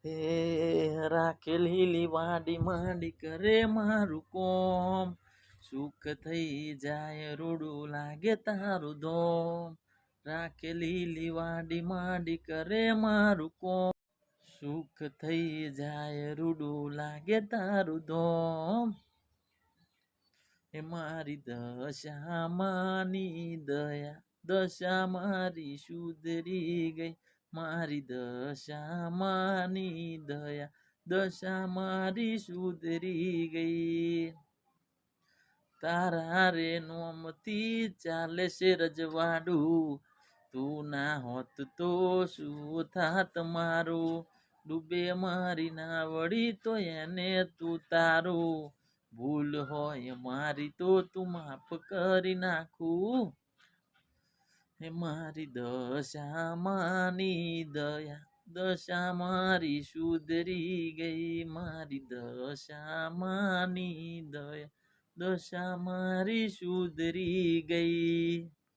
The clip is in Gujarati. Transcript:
હે રાખેલી વાડી માંડી કરે મારું કોમ, સુખ થઈ જાય રૂડું લાગે તારું ધોમ. રાખેલી વાડી માંડી કરે મારું કોમ, સુખ થઈ જાય રૂડું લાગે તારું ધોમ. એ મારી દશા માની દયા, દશા મારી સુધરી ગઈ. મારી દશા માની દયા, દશા મારી સુધરી ગઈ. તારા રે નોમથી ચાલે છે રજવાડું, તું ના હોત તો શું થાત મારું. ડૂબે મારી ના વળી તો એને તું તારું, ભૂલ હોય મારી તો તું માફ કરી નાખું. હે મારી દશા માની દયા, દશા મારી સુધરી ગઈ. મારી દશા માની દયા, દશા મારી સુધરી ગઈ.